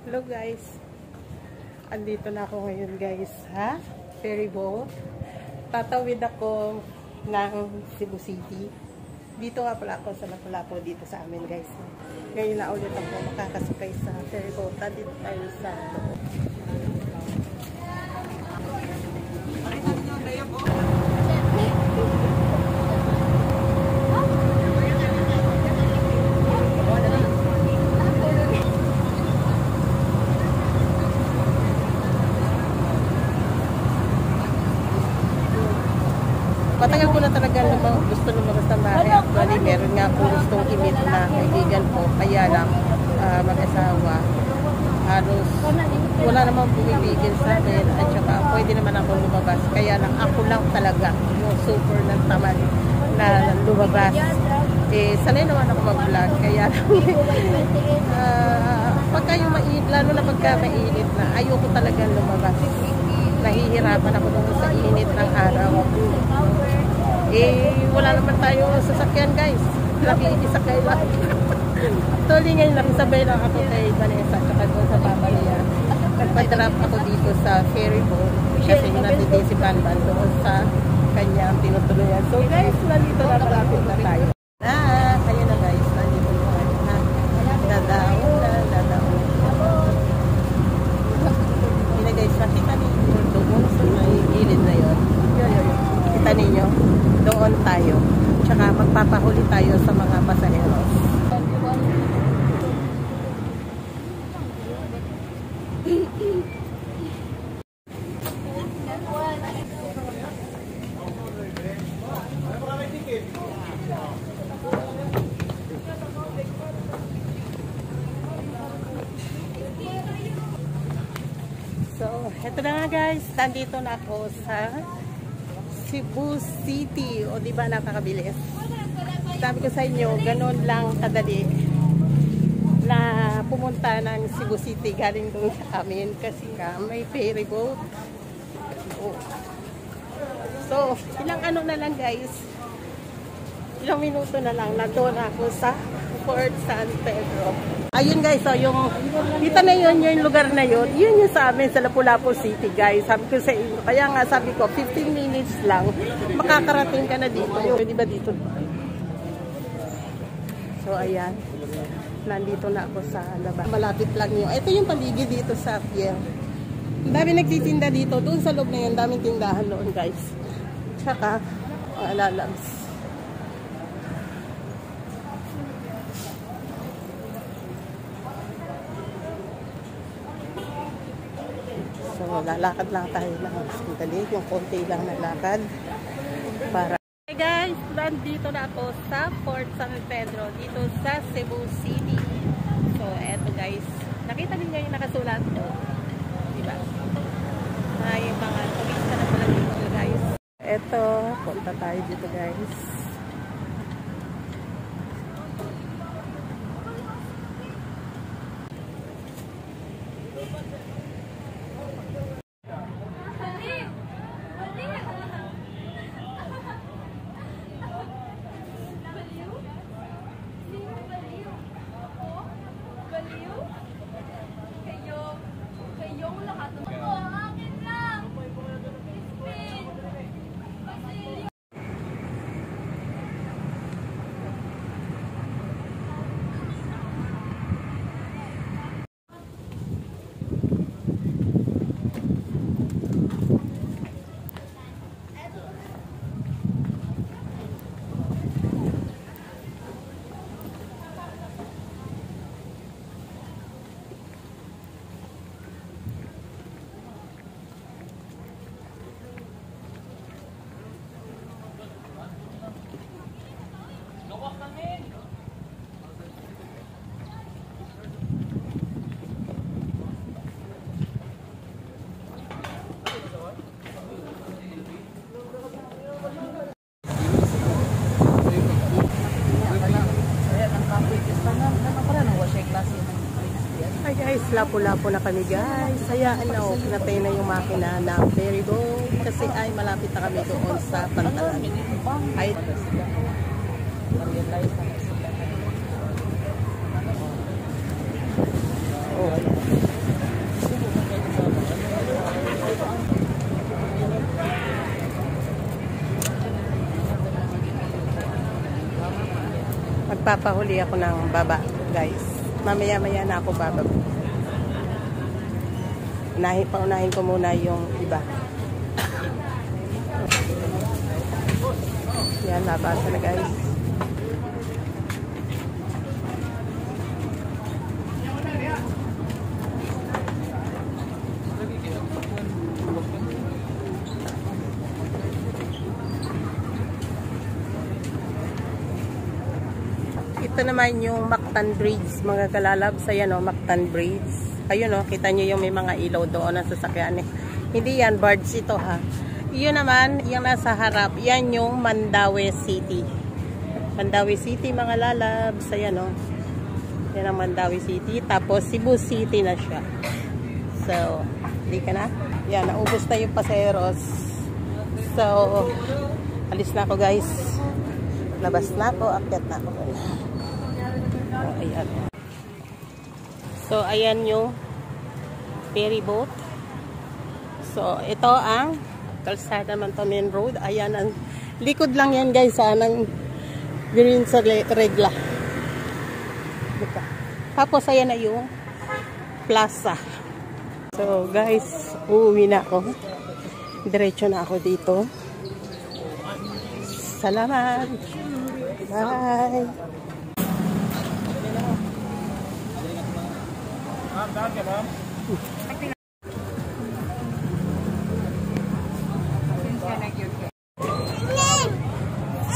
Hello guys, andito na ako ngayon guys, ha? Ferry boat. Tatawid ako ng Cebu City. Dito nga pala ako sa Lapu-Lapu dito sa amin guys. Ngayon na ulit ako makakasakay sa ferry boat. Dito tayo sa loob. Matagal ko na talaga gusto lumabas ng bahay. Actually, meron nga po gustong i-meet na kaibigan ko. Kaya lang, mag-asawa. Halos, wala namang bumibigil sa akin. At saka, pwede naman ako lumabas. Kaya lang, ako lang talaga yung super ng tamad na lumabas. Eh, sanay naman ako mag-vlog. Kaya lang, pagka yung mainit, lalo na pagka mainit na, ayoko talaga lumabas. Nahihirapan ako doon sa init ng araw. Eh, wala naman tayo sasakyan guys. Nakikisakay lang. Actually ngayon nakisabay lang ako kay Vanessa at doon sa Papa niya. Nagpa-drop ako dito sa ferry boat kasi natitisi si Banban doon sa kanyang tinutuluyan. So guys, nandito na malapit na tayo. Ayun na guys, nandito na tayo. Dadaon na, dadaon. Yun na guys, makita ninyo doon sa may gilid na yun. Kita ninyo, doon tayo. Tsaka magpapahuli tayo sa mga pasaheros. So, eto na nga guys, nandito na ako sa Cebu City. O diba nakakabilis? Sabi ko sa inyo, ganun lang kadali na pumunta ng Cebu City galing doon sa amin kasi nga may ferry boat. So, ilang ano na lang guys, ilang minuto na lang nandun ako sa Fort San Pedro. Ayun guys, so yung kita na yun, yung lugar na yun, yun yung sa amin sa Lapu-Lapu City guys. Sabi ko sa inyo, kaya nga sabi ko 15 minutes lang makakarating ka na dito. Di ba dito? So ayan, nandito na ako sa labas. Malapit lang yun. Ito yung paligid dito sa pier. Dami nagtitinda dito. Doon sa loob na yun, daming tindahan doon guys. Tsaka, lalabs. So, lalakad lang tayo ng sandali. Yung konti lang na lakad. Para. Hey guys, nandito na ako sa Fort San Pedro. Dito sa Cebu City. So, eto guys. Nakita niyo yung nakasulat doon. Diba? May mga turista na pala dito guys. Eto, punta tayo dito guys. Hi guys, Lapu-Lapu na kami guys. Hayaan na ako, pinatay na yung makina ng ferry boat kasi ay malapit na kami doon sa Pantalan. Ay, oh. magpapahuli ako ng baba, guys. Mamaya-maya na ako bababa. Paunahin ko muna yung iba. Yan, nabasa na guys. Ito naman yung Mactan Bridge, mga kalalabs. Ayan o, Mactan Bridge. Ayun o, kita nyo yung may mga ilaw doon na sasakyan eh. Hindi yan, barge ito ha. Yun naman, yung nasa harap, yan yung Mandaue City. Mandaue City, mga lalabs. Ayan o. Yan ang Mandaue City. Tapos Cebu City na siya. So, hindi ka na? Yan, naubos na yung paseros. So, alis na ako guys. Labas na ako, akyat na ako. Ayan. So, ayan yung ferry boat. So, ito ang kalsada man to, main road. Ayan, ang likod lang yan guys, ng green sa regla. Tapos, ayan na yung plaza. So, guys, uuwi na ako. Diretso na ako dito. Salamat! Bye!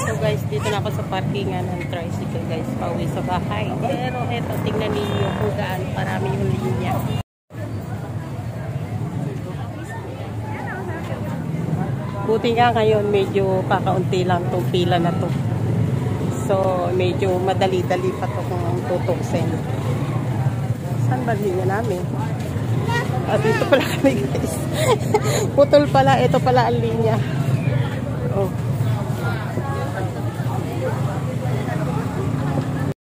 So guys, dito na ako sa parkingan ng tricycle guys, pauwi sa bahay. Pero eto, tingnan ninyo kung gaano parami yung linya. Buti nga ngayon, medyo kakaunti lang itong pila na to. So, medyo madali-dali pa to kung tutuksin. Saan ba linya namin? Dito pala kami guys. Putol pala. Ito pala ang linya. Oh.